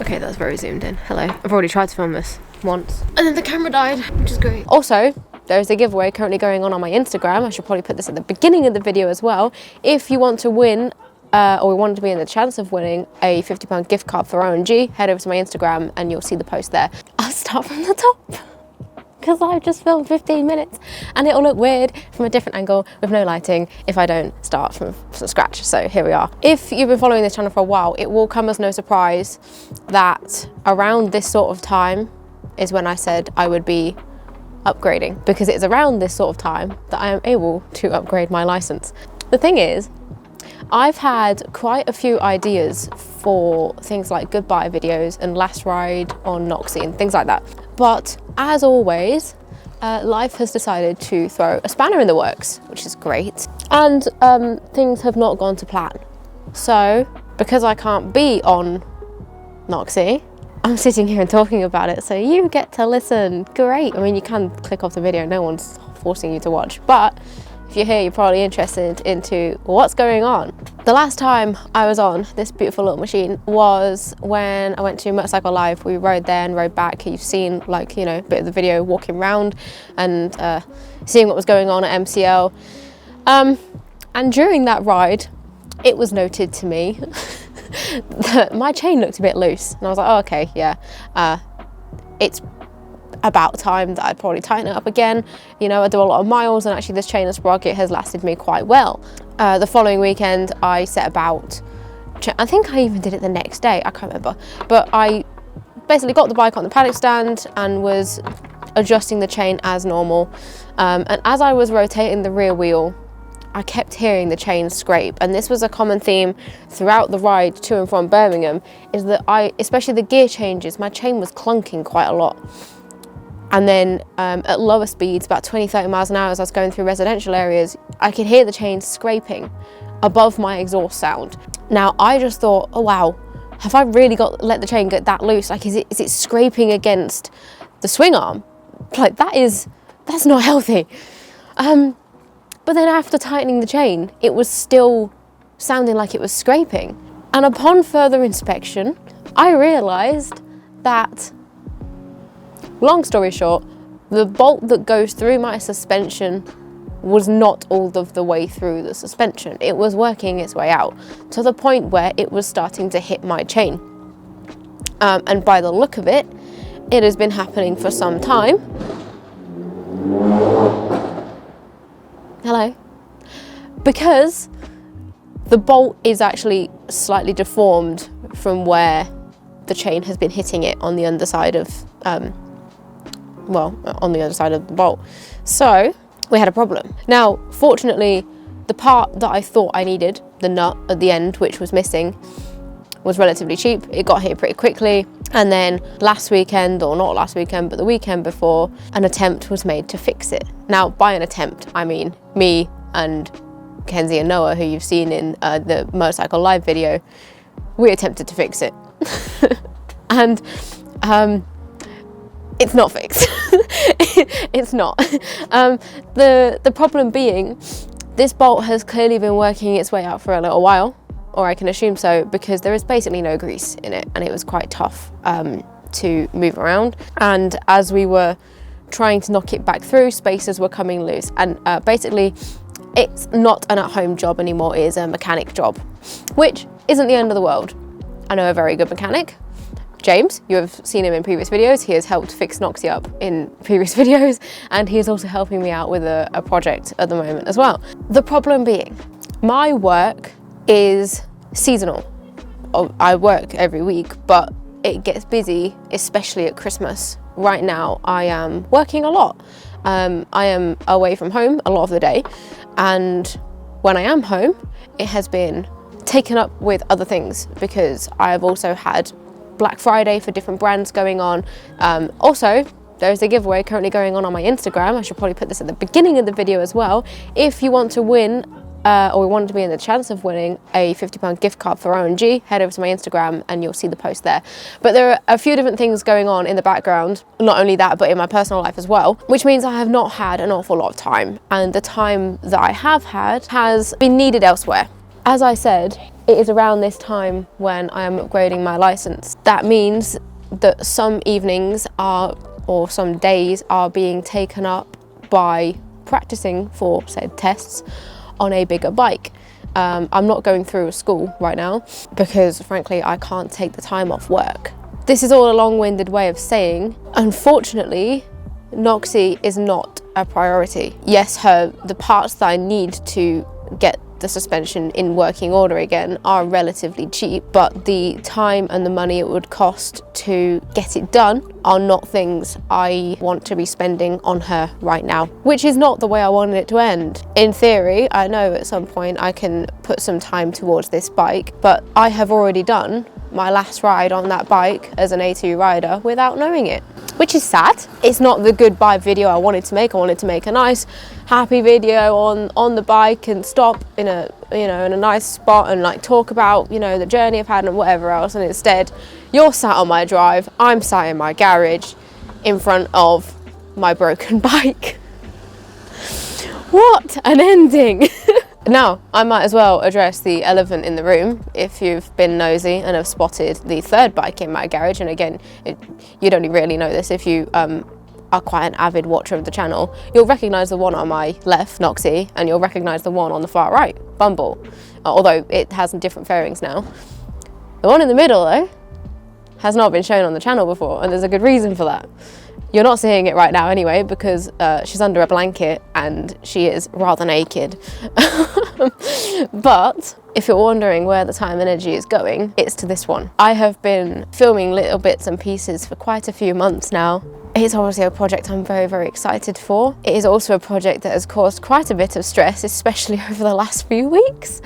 Okay, that's very zoomed in. Hello. I've already tried to film this once and then the camera died, which is great. Also, there's a giveaway currently going on my Instagram. I should probably put this at the beginning of the video as well. If you want to win or we wanted to be in the chance of winning a £50 gift card for OMG, head over to my Instagram and you'll see the post there. I'll start from the top because I've just filmed 15 minutes and it'll look weird from a different angle with no lighting if I don't start from scratch. So here we are. If you've been following this channel for a while, it will come as no surprise that around this sort of time is when I said I would be upgrading, because it's around this sort of time that I am able to upgrade my license. The thing is, I've had quite a few ideas for things like goodbye videos and last ride on Noxie and things like that. But as always, life has decided to throw a spanner in the works, which is great. And things have not gone to plan. So because I can't be on Noxie, I'm sitting here and talking about it, so you get to listen. Great. I mean, you can click off the video, no one's forcing you to watch, but if you're here, you're probably interested into what's going on. The last time I was on this beautiful little machine was when I went to Motorcycle Live. We rode there and rode back. You've seen, like, you know, a bit of the video walking around and seeing what was going on at MCL. And during that ride, it was noted to me that my chain looked a bit loose. And I was like, oh, okay, yeah, it's about time that I'd probably tighten it up again. You know, I do a lot of miles and actually this chain and sprocket has lasted me quite well. The following weekend I set about, I think I even did it the next day, I can't remember, but I basically got the bike on the paddock stand and was adjusting the chain as normal. And as I was rotating the rear wheel, I kept hearing the chain scrape, and this was a common theme throughout the ride to and from Birmingham, is that especially the gear changes, my chain was clunking quite a lot. And then at lower speeds, about 20-30 miles an hour, as I was going through residential areas, I could hear the chain scraping above my exhaust sound. Now, I just thought, oh wow, have I really let the chain get that loose? Like, is it scraping against the swing arm? Like, that's not healthy. But then after tightening the chain, it was still sounding like it was scraping. And upon further inspection, I realised that, long story short, the bolt that goes through my suspension was not all of the way through the suspension. It was working its way out to the point where it was starting to hit my chain. And by the look of it, it has been happening for some time. Hello. Because the bolt is actually slightly deformed from where the chain has been hitting it on the underside of, on the other side of the bolt. So we had a problem. Now, fortunately, the part that I thought I needed, the nut at the end, which was missing, was relatively cheap. It got here pretty quickly. And then last weekend, or not last weekend, but the weekend before, an attempt was made to fix it. Now, by an attempt, I mean me and Kenzie and Noah, who you've seen in the Motorcycle Live video. We attempted to fix it. And it's not fixed. It's not. The problem being, this bolt has clearly been working its way out for a little while, or I can assume so, because there is basically no grease in it and it was quite tough to move around. And as we were trying to knock it back through, spacers were coming loose. And basically, it's not an at-home job anymore, it is a mechanic job, which isn't the end of the world. I know a very good mechanic, James. You have seen him in previous videos. He has helped fix Noxie up in previous videos, and he is also helping me out with a project at the moment as well. The problem being, my work is seasonal. I work every week, but it gets busy, especially at Christmas. Right now, I am working a lot. I am away from home a lot of the day, and when I am home, it has been taken up with other things because I've also had Black Friday for different brands going on. Also, there's a giveaway currently going on my Instagram. I should probably put this at the beginning of the video as well. If you want to win, or we wanted to be in the chance of winning a £50 gift card for OMG, head over to my Instagram and you'll see the post there. But there are a few different things going on in the background, not only that, but in my personal life as well, which means I have not had an awful lot of time. And the time that I have had has been needed elsewhere. As I said, it is around this time when I am upgrading my license. That means that some evenings are, or some days are being taken up by practicing for said tests on a bigger bike. I'm not going through a school right now because frankly I can't take the time off work. This is all a long-winded way of saying, unfortunately, Noxie is not a priority. Yes, the parts that I need to get the suspension in working order again are relatively cheap, but the time and the money it would cost to get it done are not things I want to be spending on her right now, which is not the way I wanted it to end. In theory, I know at some point I can put some time towards this bike, but I have already done my last ride on that bike as an A2 rider without knowing it, which is sad. It's not the goodbye video I wanted to make. I wanted to make a nice happy video on the bike and stop in a in a nice spot and like talk about the journey I've had and whatever else, and instead you're sat on my drive, I'm sat in my garage in front of my broken bike. What an ending. Now, I might as well address the elephant in the room. If you've been nosy and have spotted the third bike in my garage, and again, you'd only really know this if you are quite an avid watcher of the channel, you'll recognise the one on my left, Noxie, and you'll recognise the one on the far right, Bumble, although it has different fairings now. The one in the middle, though, has not been shown on the channel before, and there's a good reason for that. You're not seeing it right now anyway because she's under a blanket and she is rather naked. But if you're wondering where the time and energy is going, it's to this one. I have been filming little bits and pieces for quite a few months now. It's obviously a project I'm very, very excited for. It is also a project that has caused quite a bit of stress, especially over the last few weeks.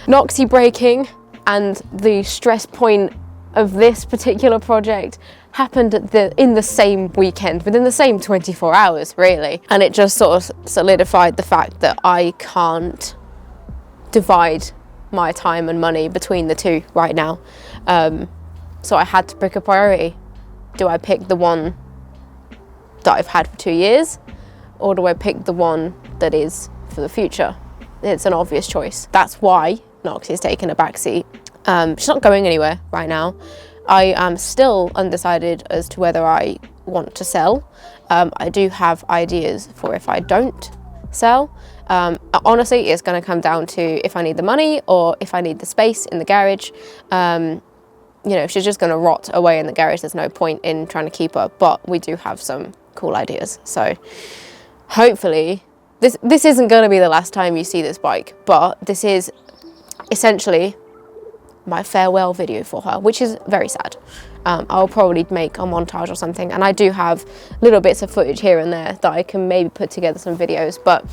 Noxie breaking and the stress point of this particular project happened in the same weekend, within the same 24 hours really, and it just sort of solidified the fact that I can't divide my time and money between the two right now. So I had to pick a priority. Do I pick the one that I've had for 2 years, or do I pick the one that is for the future? It's an obvious choice. That's why Noxie is taking a backseat. She's not going anywhere right now. I am still undecided as to whether I want to sell. I do have ideas for if I don't sell. Honestly, it's going to come down to if I need the money or if I need the space in the garage. If she's just going to rot away in the garage, there's no point in trying to keep her, but we do have some cool ideas. So hopefully this isn't going to be the last time you see this bike, but this is essentially my farewell video for her, which is very sad. I'll probably make a montage or something, and I do have little bits of footage here and there that I can maybe put together some videos. But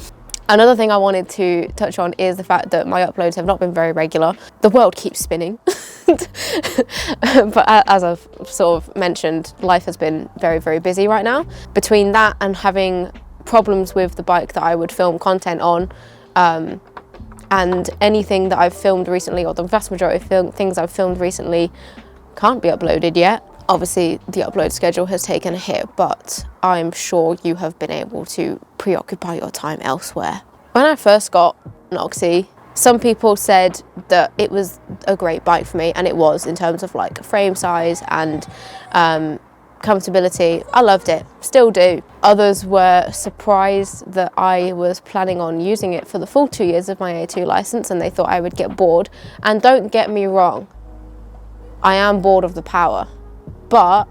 another thing I wanted to touch on is the fact that my uploads have not been very regular. The world keeps spinning. But as I've sort of mentioned, life has been very, very busy right now. Between that and having problems with the bike that I would film content on, and anything that I've filmed recently, or the vast majority of things I've filmed recently, can't be uploaded yet. Obviously, the upload schedule has taken a hit, but I'm sure you have been able to preoccupy your time elsewhere. When I first got Noxie, some people said that it was a great bike for me, and it was, in terms of like frame size and comfortability. I loved it, still do. Others were surprised that I was planning on using it for the full 2 years of my A2 license, and they thought I would get bored. And don't get me wrong, I am bored of the power, but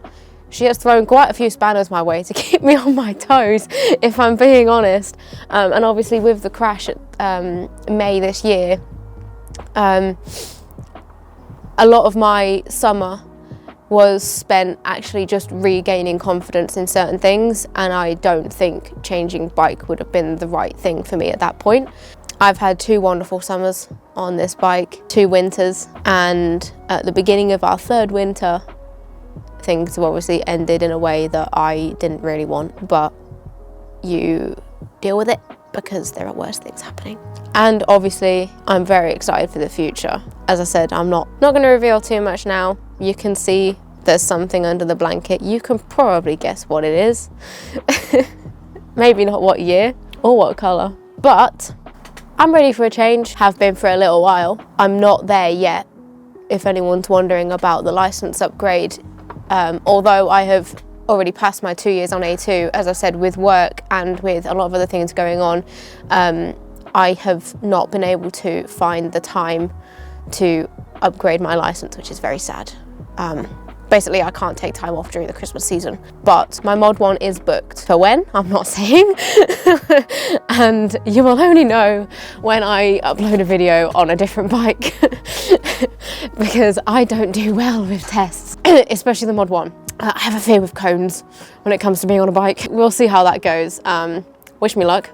she has thrown quite a few spanners my way to keep me on my toes, if I'm being honest. And obviously with the crash at May this year, a lot of my summer was spent actually just regaining confidence in certain things, and I don't think changing bike would have been the right thing for me at that point. I've had 2 wonderful summers on this bike, 2 winters, and at the beginning of our 3rd winter, things have obviously ended in a way that I didn't really want, but you deal with it because there are worse things happening. And obviously I'm very excited for the future. As I said, I'm not going to reveal too much now. You can see there's something under the blanket. You can probably guess what it is. Maybe not what year or what colour, but I'm ready for a change, have been for a little while. I'm not there yet, if anyone's wondering about the license upgrade. Although I have already passed my 2 years on A2, as I said, with work and with a lot of other things going on, I have not been able to find the time to upgrade my license, which is very sad. Basically, I can't take time off during the Christmas season, but my mod 1 is booked. For when? I'm not saying. And you will only know when I upload a video on a different bike because I don't do well with tests, especially the mod 1. I have a fear with cones when it comes to being on a bike. We'll see how that goes. Wish me luck.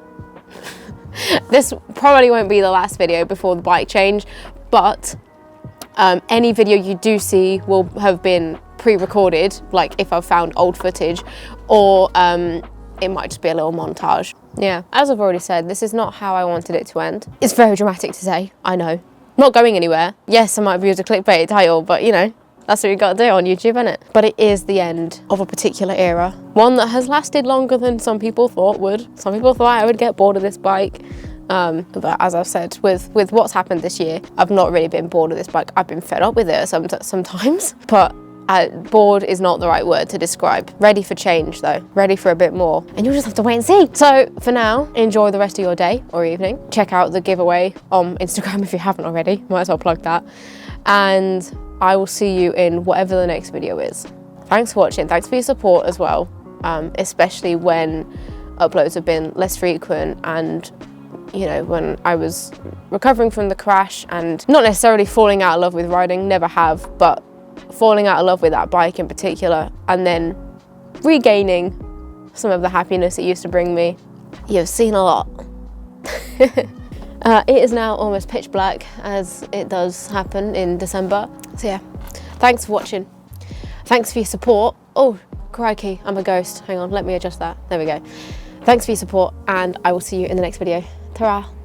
This probably won't be the last video before the bike change, but any video you do see will have been pre-recorded, like if I've found old footage, or it might just be a little montage. Yeah, as I've already said, this is not how I wanted it to end. It's very dramatic to say, I know. Not going anywhere. Yes, I might have used a clickbait title, but you know, that's what you got to do on YouTube, innit? But it is the end of a particular era. One that has lasted longer than some people thought would. Some people thought I would get bored of this bike. But as I've said, with what's happened this year, I've not really been bored of this bike. I've been fed up with it sometimes, but bored is not the right word to describe. Ready for change though, ready for a bit more, and you'll just have to wait and see. So for now, enjoy the rest of your day or evening. Check out the giveaway on Instagram if you haven't already, might as well plug that. And I will see you in whatever the next video is. Thanks for watching, thanks for your support as well, especially when uploads have been less frequent, and you know, when I was recovering from the crash and not necessarily falling out of love with riding, never have, but falling out of love with that bike in particular, and then regaining some of the happiness it used to bring me. You've seen a lot. It is now almost pitch black, as it does happen in December. So yeah, thanks for watching. Thanks for your support. Oh, crikey, I'm a ghost. Hang on, let me adjust that. There we go. Thanks for your support, and I will see you in the next video. Ta-ra.